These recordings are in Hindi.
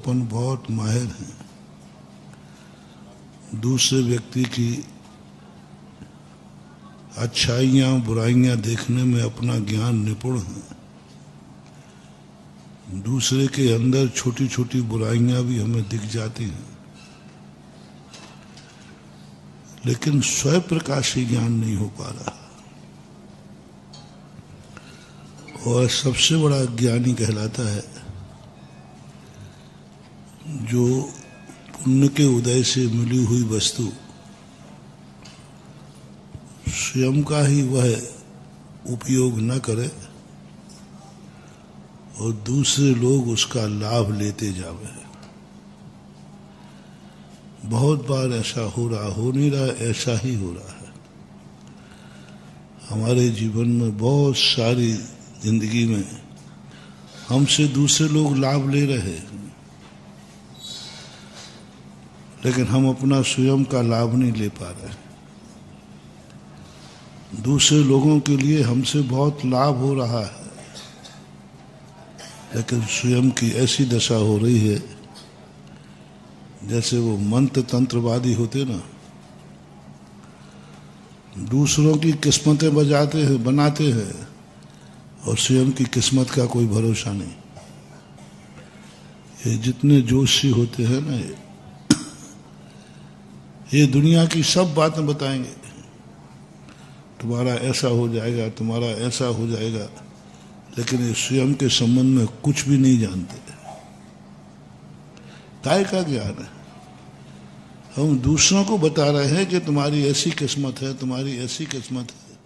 अपन बहुत माहिर हैं, दूसरे व्यक्ति की अच्छाइयाँ बुराइयाँ देखने में अपना ज्ञान निपुण है। दूसरे के अंदर छोटी छोटी बुराइयाँ भी हमें दिख जाती हैं, लेकिन स्वयं प्रकाशी ज्ञान नहीं हो पा रहा। और सबसे बड़ा ज्ञानी कहलाता है जो पुण्य के उदय से मिली हुई वस्तु स्वयं का ही वह उपयोग न करे और दूसरे लोग उसका लाभ लेते जावे। बहुत बार ऐसा हो नहीं रहा, ऐसा ही हो रहा है। हमारे जीवन में बहुत सारी जिंदगी में हमसे दूसरे लोग लाभ ले रहे हैं, लेकिन हम अपना स्वयं का लाभ नहीं ले पा रहे। दूसरे लोगों के लिए हमसे बहुत लाभ हो रहा है, लेकिन स्वयं की ऐसी दशा हो रही है जैसे वो मंत्र तंत्रवादी होते ना, दूसरों की किस्मतें बनाते हैं और स्वयं की किस्मत का कोई भरोसा नहीं। ये जितने जोशी होते हैं ना, ये दुनिया की सब बातें बताएंगे, तुम्हारा ऐसा हो जाएगा, तुम्हारा ऐसा हो जाएगा, लेकिन ये स्वयं के संबंध में कुछ भी नहीं जानते। काय का ज्ञान है? हम दूसरों को बता रहे हैं कि तुम्हारी ऐसी किस्मत है, तुम्हारी ऐसी किस्मत है,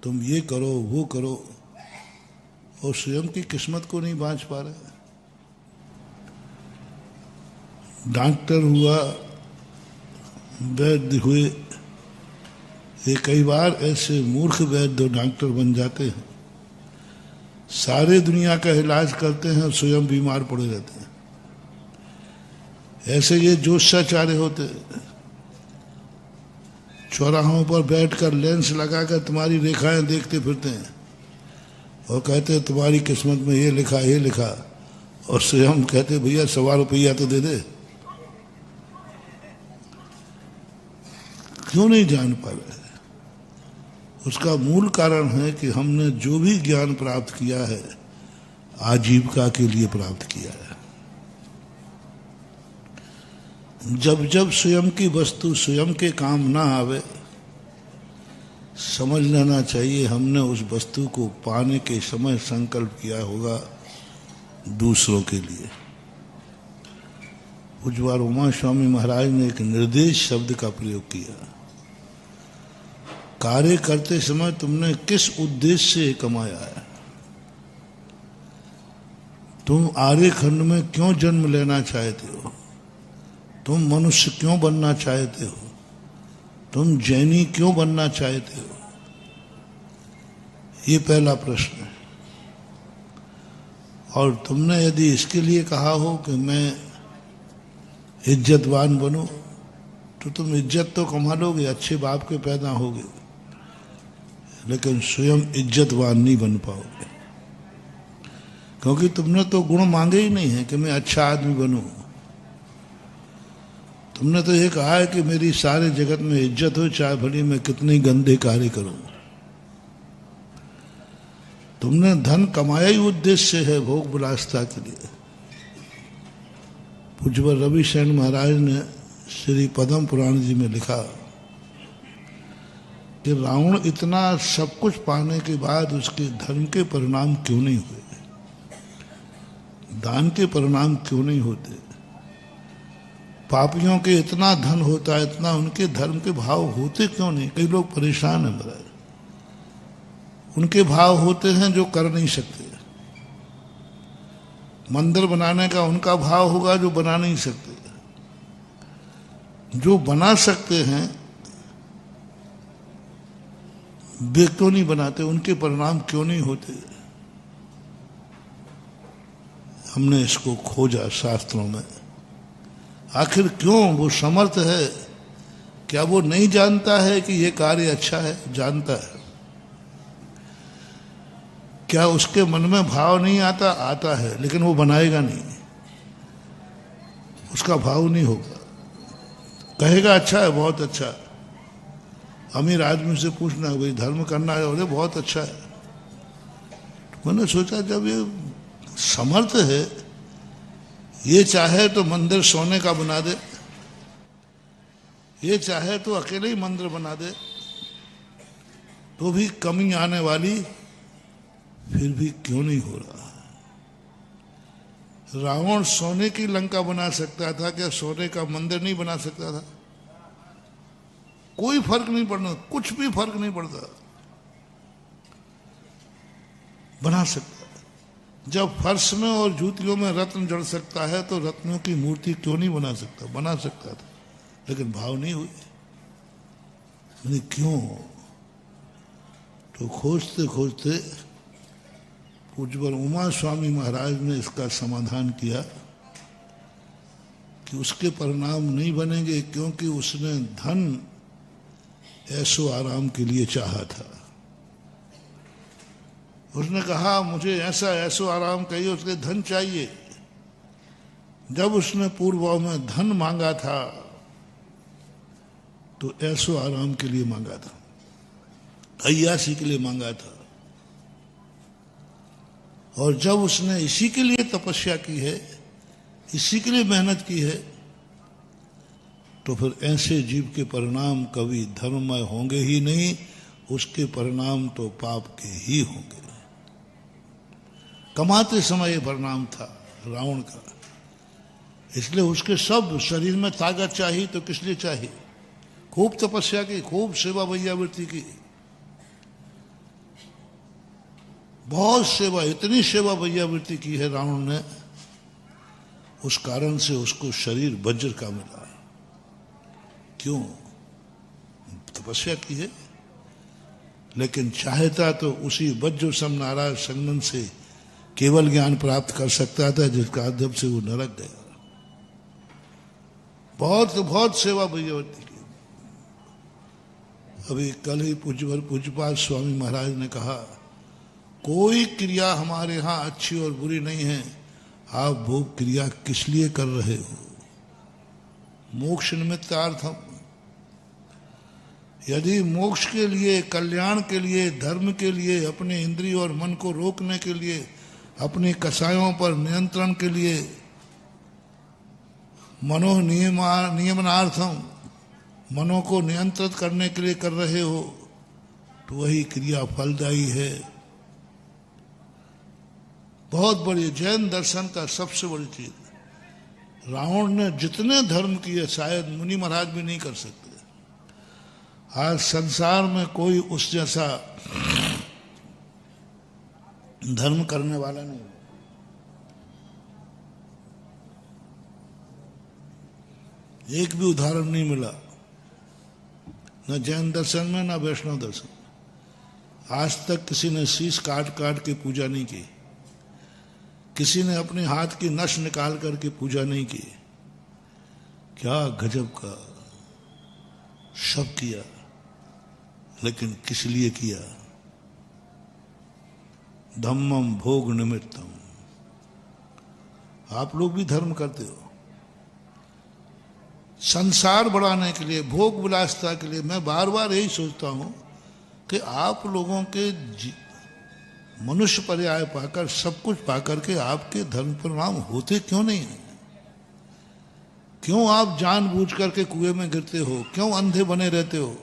तुम ये करो वो करो, और स्वयं की किस्मत को नहीं बांच पा रहे। डॉक्टर हुआ, वैद्य हुए, ये कई बार ऐसे मूर्ख वैद्य डॉक्टर बन जाते हैं, सारे दुनिया का इलाज करते हैं और स्वयं बीमार पड़े रहते हैं। ऐसे ये ज्योतिषाचार्य होते, चौराहों पर बैठकर लेंस लगाकर तुम्हारी रेखाएं देखते फिरते हैं और कहते हैं तुम्हारी किस्मत में ये लिखा ये लिखा, और स्वयं कहते भैया 1.25 रुपया तो दे दे। क्यों नहीं जान पा रहे? उसका मूल कारण है कि हमने जो भी ज्ञान प्राप्त किया है आजीविका के लिए प्राप्त किया है। जब जब स्वयं की वस्तु स्वयं के काम ना आवे, समझ लेना चाहिए हमने उस वस्तु को पाने के समय संकल्प किया होगा दूसरों के लिए। पूज्य उमा स्वामी महाराज ने एक निर्देश शब्द का प्रयोग किया। कार्य करते समय तुमने किस उद्देश्य से कमाया है? तुम आर्यखंड में क्यों जन्म लेना चाहते हो? तुम मनुष्य क्यों बनना चाहते हो? तुम जैनी क्यों बनना चाहते हो? ये पहला प्रश्न है। और तुमने यदि इसके लिए कहा हो कि मैं इज्जतवान बनूं, तो तुम इज्जत तो कमा लोगे, अच्छे बाप के पैदा होगे, लेकिन स्वयं इज्जतवान नहीं बन पाओगे, क्योंकि तुमने तो गुण मांगे ही नहीं है कि मैं अच्छा आदमी बनूं। तुमने तो ये कहा है कि मेरी सारे जगत में इज्जत हो, चाहे भली मैं कितने गंदे कार्य करूं। तुमने धन कमाया ही उद्देश्य है भोग विलासता के लिए। पूज्य रविशरण महाराज ने श्री पद्म पुराण जी में लिखा कि रावण इतना सब कुछ पाने के बाद उसके धर्म के परिणाम क्यों नहीं हुए, दान के परिणाम क्यों नहीं होते? पापियों के इतना धन होता है, इतना उनके धर्म के भाव होते क्यों नहीं? कई लोग परेशान हैं महाराज, उनके भाव होते हैं जो कर नहीं सकते। मंदिर बनाने का उनका भाव होगा जो बना नहीं सकते। जो बना सकते हैं वे क्यों नहीं बनाते? उनके परिणाम क्यों नहीं होते? हमने इसको खोजा शास्त्रों में। आखिर क्यों? वो समर्थ है, क्या वो नहीं जानता है कि ये कार्य अच्छा है? जानता है। क्या उसके मन में भाव नहीं आता? आता है, लेकिन वो बनाएगा नहीं। उसका भाव नहीं होगा। कहेगा अच्छा है, बहुत अच्छा है। अमीर आदमी से पूछना भाई धर्म करना है, बोले बहुत अच्छा है। तो मैंने सोचा जब ये समर्थ है, ये चाहे तो मंदिर सोने का बना दे, ये चाहे तो अकेले ही मंदिर बना दे, तो भी कमी आने वाली, फिर भी क्यों नहीं हो रहा। रावण सोने की लंका बना सकता था, क्या सोने का मंदिर नहीं बना सकता था? कोई फर्क नहीं पड़ना, कुछ भी फर्क नहीं पड़ता, बना सकता। जब फर्श में और जूतियों में रत्न जड़ सकता है तो रत्नों की मूर्ति क्यों नहीं बना सकता? बना सकता था, लेकिन भाव नहीं हुई। मैंने क्यों? तो खोजते खोजते पूज्यवर उमा स्वामी महाराज ने इसका समाधान किया कि उसके परिणाम नहीं बनेंगे, क्योंकि उसने धन ऐसो आराम के लिए चाहा था। उसने कहा मुझे ऐसा ऐसो आराम चाहिए, उसके धन चाहिए। जब उसने पूर्व में धन मांगा था तो ऐसो आराम के लिए मांगा था, अय्यासी के लिए मांगा था। और जब उसने इसी के लिए तपस्या की है, इसी के लिए मेहनत की है, तो फिर ऐसे जीव के परिणाम कभी धर्ममय होंगे ही नहीं, उसके परिणाम तो पाप के ही होंगे। कमाते समय ये परिणाम था रावण का। इसलिए उसके सब शरीर में ताकत चाहिए, तो किस लिए चाहिए? खूब तपस्या की, खूब सेवा वैयावृत्ति की, बहुत सेवा, इतनी सेवा वैयावृत्ति की है रावण ने, उस कारण से उसको शरीर वज्र का मिला। क्यों? तपस्या की है। लेकिन चाहता तो उसी वज्र सम नाराज संगम से केवल ज्ञान प्राप्त कर सकता था, जिसका अध्यब से वो नरक गया। बहुत बहुत सेवा वैयावृत्ति की। अभी कल ही पूज्यपाद स्वामी महाराज ने कहा, कोई क्रिया हमारे यहाँ अच्छी और बुरी नहीं है, आप वो क्रिया किस लिए कर रहे हो? मोक्ष निमित्तार्थम। यदि मोक्ष के लिए, कल्याण के लिए, धर्म के लिए, अपने इंद्रिय और मन को रोकने के लिए, अपने कसायों पर नियंत्रण के लिए, मनो नियमनार्थम, मनो को नियंत्रित करने के लिए कर रहे हो, तो वही क्रिया फलदायी है। बहुत बड़ी जैन दर्शन का सबसे बड़ी चीज, रावण ने जितने धर्म किए शायद मुनि महाराज भी नहीं कर सकते। आज संसार में कोई उस जैसा धर्म करने वाला नहीं। एक भी उदाहरण नहीं मिला, न जैन दर्शन में न वैष्णव दर्शन। आज तक किसी ने शीश काट काट के पूजा नहीं की, किसी ने अपने हाथ की नस निकाल करके पूजा नहीं की। क्या गजब का! सब किया, लेकिन किस लिए किया? धम्मम भोग निमित्तम। आप लोग भी धर्म करते हो संसार बढ़ाने के लिए, भोग विलासता के लिए। मैं बार बार यही सोचता हूं कि आप लोगों के मनुष्य पर्याय पाकर, सब कुछ पाकर के आपके धर्म परिणाम होते क्यों नहीं है? क्यों आप जानबूझ करके कुएं में गिरते हो? क्यों अंधे बने रहते हो?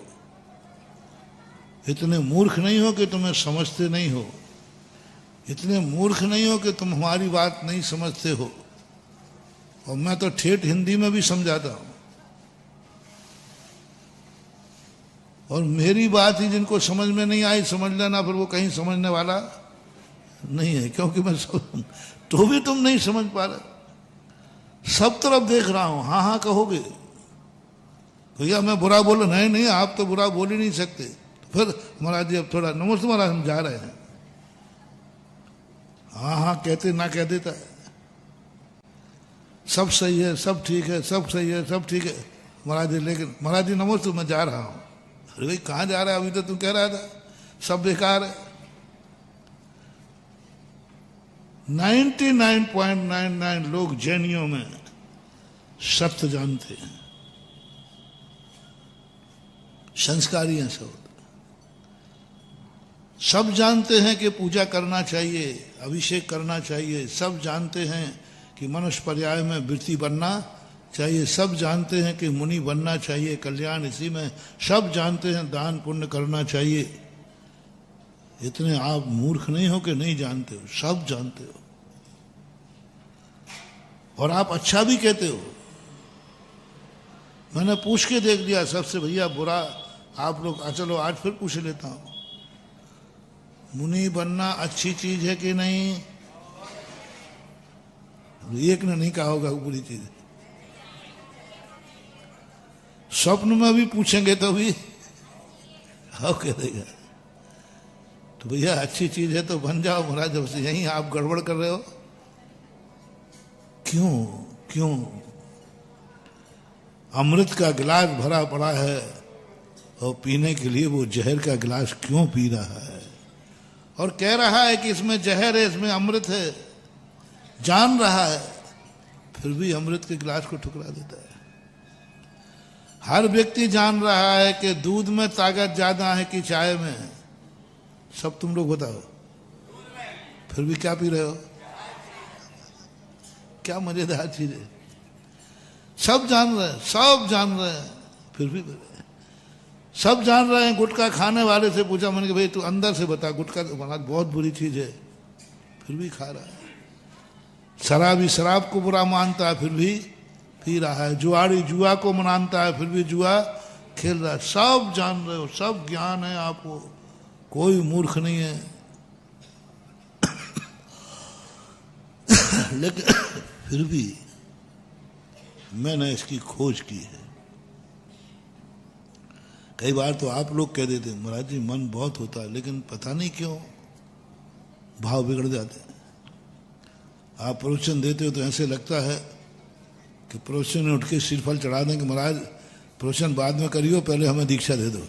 इतने मूर्ख नहीं हो कि तुम्हें समझते नहीं हो, इतने मूर्ख नहीं हो कि तुम हमारी बात नहीं समझते हो। और मैं तो ठेठ हिंदी में भी समझाता हूं, और मेरी बात ही जिनको समझ में नहीं आई, समझ लेना, फिर वो कहीं समझने वाला नहीं है, क्योंकि मैं तो भी तुम नहीं समझ पा रहे। सब तरफ देख रहा हूं, हाँ हाँ कहोगे भैया मैं बुरा बोल, नहीं नहीं आप तो बुरा बोल ही नहीं सकते। तो फिर महाराज जी अब थोड़ा नमस्ते महाराज हम जा रहे हैं, हाँ हाँ कहते ना कह देता है, सब सही है, सब ठीक है, सब सही है, सब ठीक है महाराज जी, लेकिन महाराज जी नमस्ते मैं जा रहा हूं। अरे भाई कहाँ जा रहा है? अभी तो तू कह रहा था सब बेकार है। 99.99 लोग जैनियों में सत्य जानते हैं, संस्कारी हैं सब। सब जानते हैं कि पूजा करना चाहिए, अभिषेक करना चाहिए। सब जानते हैं कि मनुष्य पर्याय में वृत्ति बनना चाहिए। सब जानते हैं कि मुनि बनना चाहिए, कल्याण इसी में। सब जानते हैं दान पुण्य करना चाहिए। इतने आप मूर्ख नहीं हो कि नहीं जानते हो, सब जानते हो। और आप अच्छा भी कहते हो। मैंने पूछ के देख लिया सबसे, भैया बुरा आप लोग, चलो आज फिर पूछ लेता हूं, मुनि बनना अच्छी चीज है कि नहीं? एक ने नहीं कहा होगा बुरी चीज। स्वप्न में भी पूछेंगे तो भी हाँ कह देगा। तो भैया अच्छी चीज है तो बन जाओ महाराज, जब से यहीं आप गड़बड़ कर रहे हो। क्यों क्यों? अमृत का गिलास भरा पड़ा है और पीने के लिए वो जहर का गिलास क्यों पी रहा है? और कह रहा है कि इसमें जहर है, इसमें अमृत है, जान रहा है, फिर भी अमृत के गिलास को ठुकरा देता है। हर व्यक्ति जान रहा है कि दूध में ताकत ज्यादा है कि चाय में। सब तुम लोग बताओ, फिर भी क्या पी रहे हो? क्या मजेदार चीज है। सब जान रहे हैं, सब जान रहे हैं, फिर भी सब जान रहे हैं। गुटखा खाने वाले से पूछा मैंने कि भाई तू अंदर से बता, गुटखा तो महाराज बहुत बुरी चीज है, फिर भी खा रहा है। शराबी शराब को बुरा मानता है, फिर भी पी रहा है। जुआरी जुआ को मानता है, फिर भी जुआ खेल रहा है। सब जान रहे हो, सब ज्ञान है आपको, कोई मूर्ख नहीं है। लेकिन फिर भी मैंने इसकी खोज की है। कई बार तो आप लोग कह देते महाराज जी मन बहुत होता है, लेकिन पता नहीं क्यों भाव बिगड़ जाते हैं। आप प्रवचन देते हो तो ऐसे लगता है कि प्रवचन में उठ के श्रीफल चढ़ा दें कि महाराज प्रवचन बाद में करियो, पहले हमें दीक्षा दे दो।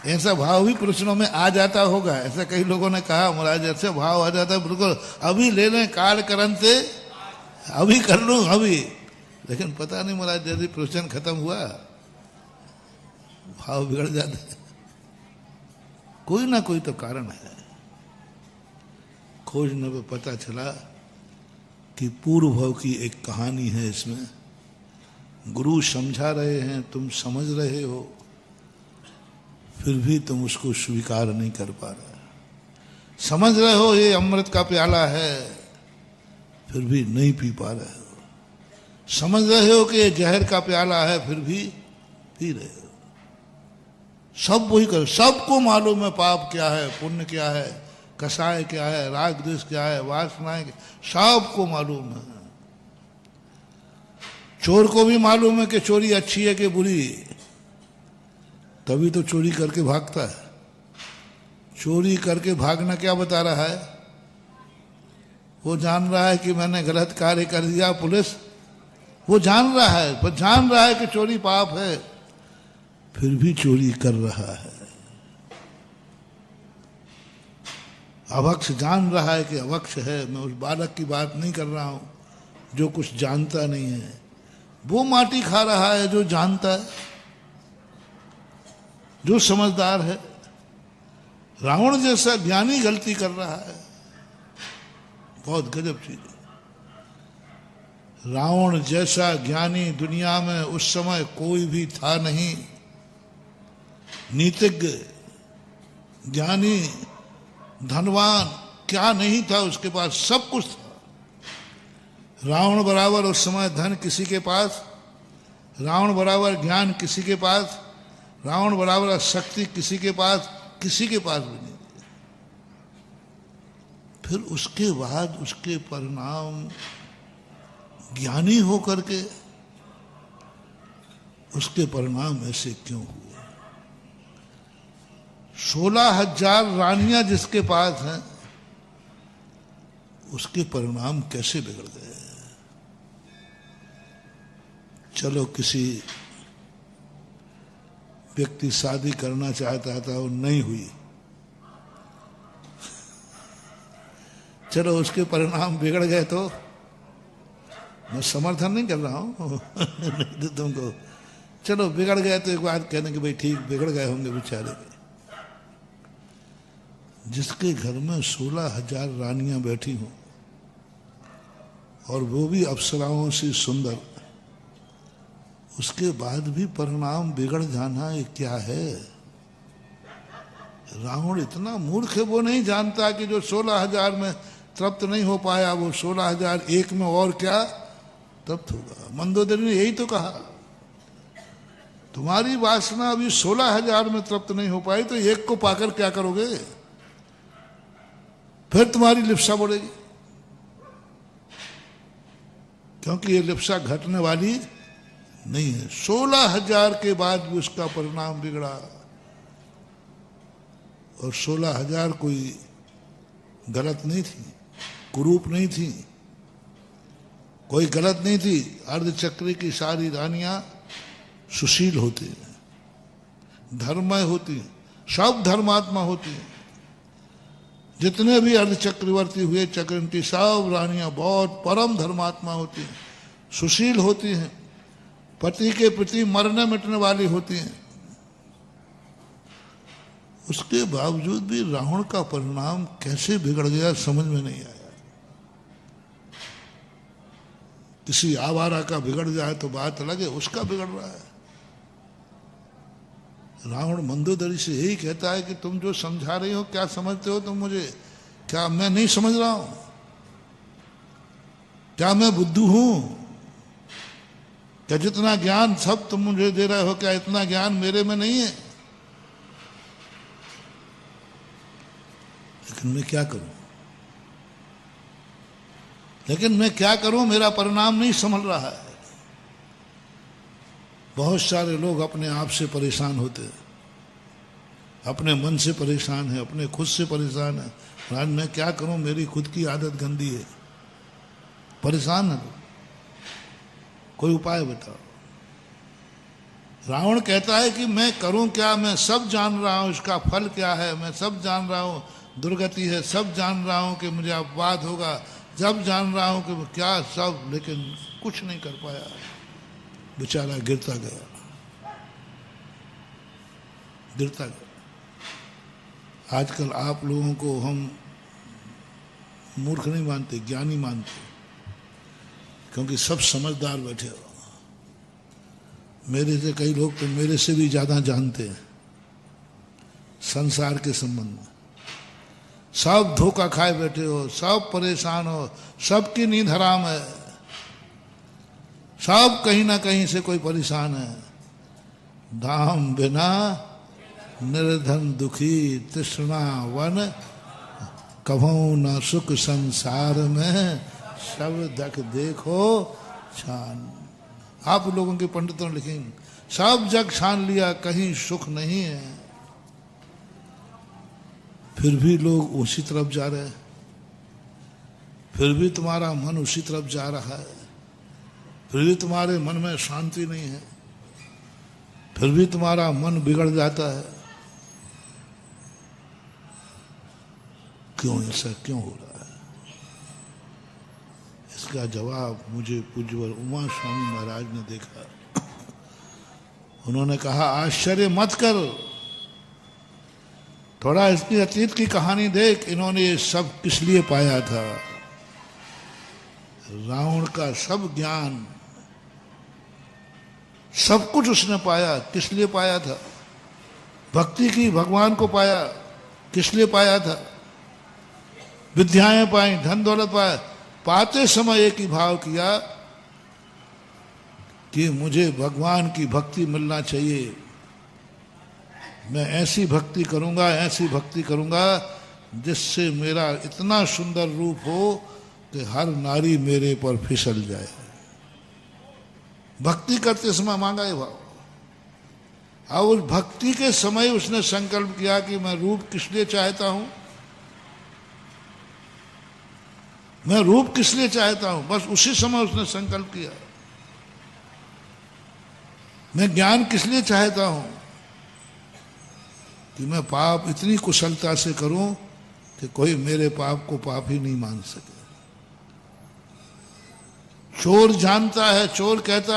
ऐसा भाव भी प्रश्नों में आ जाता होगा। ऐसा कई लोगों ने कहा महाराज ऐसा भाव आ जाता है, बिल्कुल अभी ले लें काल करन से, अभी कर लूं अभी। लेकिन पता नहीं महाराज जैसे प्रवचन खत्म हुआ भाव बिगड़ जाते हैं। कोई ना कोई तो कारण है। खोजने में पता चला कि पूर्व भव की एक कहानी है इसमें। गुरु समझा रहे हैं, तुम समझ रहे हो, फिर भी तुम उसको स्वीकार नहीं कर पा रहे। समझ रहे हो ये अमृत का प्याला है, फिर भी नहीं पी पा रहे हो। समझ रहे हो कि ये जहर का प्याला है, फिर भी पी रहे हो। सब वही कर, सबको मालूम है पाप क्या है, पुण्य क्या है, कसाय क्या है, राग द्वेष क्या है, वासनाएं, सबको मालूम है। चोर को भी मालूम है कि चोरी अच्छी है कि बुरी, तभी तो चोरी करके भागता है। चोरी करके भागना क्या बता रहा है? वो जान रहा है कि मैंने गलत कार्य कर दिया, पुलिस वो जान रहा है, पर जान रहा है कि चोरी पाप है, फिर भी चोरी कर रहा है। अवक्ष जान रहा है कि अवक्ष है। मैं उस बालक की बात नहीं कर रहा हूं जो कुछ जानता नहीं है। वो माटी खा रहा है जो जानता है, जो समझदार है। रावण जैसा ज्ञानी गलती कर रहा है, बहुत गजब चीज है। रावण जैसा ज्ञानी दुनिया में उस समय कोई भी था नहीं। नीतिज्ञ, ज्ञानी, धनवान क्या नहीं था उसके पास, सब कुछ था। रावण बराबर उस समय धन किसी के पास, रावण बराबर ज्ञान किसी के पास, रावण बराबर शक्ति किसी के पास भी नहीं। फिर उसके बाद उसके परिणाम ज्ञानी होकर के उसके परिणाम ऐसे क्यों हुए? 16,000 रानियां जिसके पास हैं, उसके परिणाम कैसे बिगड़ गए? चलो किसी व्यक्ति शादी करना चाहता था, वो नहीं हुई, चलो उसके परिणाम बिगड़ गए, तो मैं समर्थन नहीं कर रहा हूं नहीं तो तुमको चलो बिगड़ गए तो एक बार कहने कि भाई ठीक बिगड़ गए होंगे बेचारे। जिसके घर में 16,000 रानियां बैठी हों और वो भी अप्सराओं से सुंदर, उसके बाद भी परिणाम बिगड़ जाना ये क्या है? रावण इतना मूर्ख है, वो नहीं जानता कि जो 16,000 में तृप्त नहीं हो पाया वो 16,001 में और क्या तृप्त होगा। मंदोदरी ने यही तो कहा, तुम्हारी वासना अभी 16,000 में तृप्त नहीं हो पाई तो एक को पाकर क्या करोगे? फिर तुम्हारी लिप्सा बढ़ेगी, क्योंकि ये लिप्सा घटने वाली नहीं है। 16,000 के बाद भी उसका परिणाम बिगड़ा, और 16,000 कोई गलत नहीं थी, कुरूप नहीं थी, कोई गलत नहीं थी। अर्धचक्र की सारी रानियां सुशील होती हैं, धर्ममय होती हैं, सब धर्मात्मा होती हैं। जितने भी अर्धचक्रवर्ती हुए चक्रवर्ती सब रानियां बहुत परम धर्मात्मा होती हैं, सुशील होती हैं, पति के प्रति मरने मिटने वाली होती हैं। उसके बावजूद भी रावण का परिणाम कैसे बिगड़ गया समझ में नहीं आया। किसी आवारा का बिगड़ जाए तो बात अलग है, उसका बिगड़ रहा है। रावण मंदोदरी से यही कहता है कि तुम जो समझा रही हो क्या समझते हो तुम मुझे? क्या मैं नहीं समझ रहा हूं? क्या मैं बुद्धू हूं? क्या जितना ज्ञान सब तुम मुझे दे रहे हो क्या इतना ज्ञान मेरे में नहीं है? लेकिन मैं क्या करूं? मेरा परिणाम नहीं संभल रहा है। बहुत सारे लोग अपने आप से परेशान होते हैं, अपने मन से परेशान है, अपने खुद से परेशान है। आज मैं क्या करूं, मेरी खुद की आदत गंदी है, परेशान है। कोई उपाय बताओ। रावण कहता है कि मैं करूं क्या, मैं सब जान रहा हूं, इसका फल क्या है, मैं सब जान रहा हूं, दुर्गति है, सब जान रहा हूं कि मुझे अपवाद होगा, जब जान रहा हूं कि क्या सब, लेकिन कुछ नहीं कर पाया। बेचारा गिरता गया। आजकल आप लोगों को हम मूर्ख नहीं मानते, ज्ञानी मानते, क्योंकि सब समझदार बैठे हो। मेरे से कई लोग तो मेरे से भी ज्यादा जानते हैं संसार के संबंध में। सब धोखा खाए बैठे हो, सब परेशान हो, सबकी नींद हराम है, सब कहीं ना कहीं से कोई परेशान है। धाम बिना निर्धन दुखी तृष्णा वन, कभू न सुख संसार में, सब दक देखो छान। आप लोगों के पंडितों ने लिखेंगे सब जग छान लिया कहीं सुख नहीं है, फिर भी लोग उसी तरफ जा रहे हैं, फिर भी तुम्हारा मन उसी तरफ जा रहा है, फिर भी तुम्हारे मन में शांति नहीं है, फिर भी तुम्हारा मन बिगड़ जाता है। क्यों ऐसा क्यों हो रहा है? इसका जवाब मुझे पूज्यवर उमा स्वामी महाराज ने देखा। उन्होंने कहा आश्चर्य मत कर, थोड़ा इसकी अतीत की कहानी देख, इन्होंने ये सब किस लिए पाया था। रावण का सब ज्ञान, सब कुछ उसने पाया, किस लिए पाया था? भक्ति की, भगवान को पाया, किस लिए पाया था? विद्याएं पाई, धन दौलत पाया, पाते समय एक ही भाव किया कि मुझे भगवान की भक्ति मिलना चाहिए, मैं ऐसी भक्ति करूंगा, ऐसी भक्ति करूंगा जिससे मेरा इतना सुंदर रूप हो कि हर नारी मेरे पर फिसल जाए। भक्ति करते समय मांगा ये भाव। और उस भक्ति के समय उसने संकल्प किया कि मैं रूप किस लिए चाहता हूं, मैं रूप किस लिए चाहता हूं, बस उसी समय उसने संकल्प किया। मैं ज्ञान किस लिए चाहता हूं कि मैं पाप इतनी कुशलता से करूं कि कोई मेरे पाप को पाप ही नहीं मान सके। चोर जानता है, चोर कहता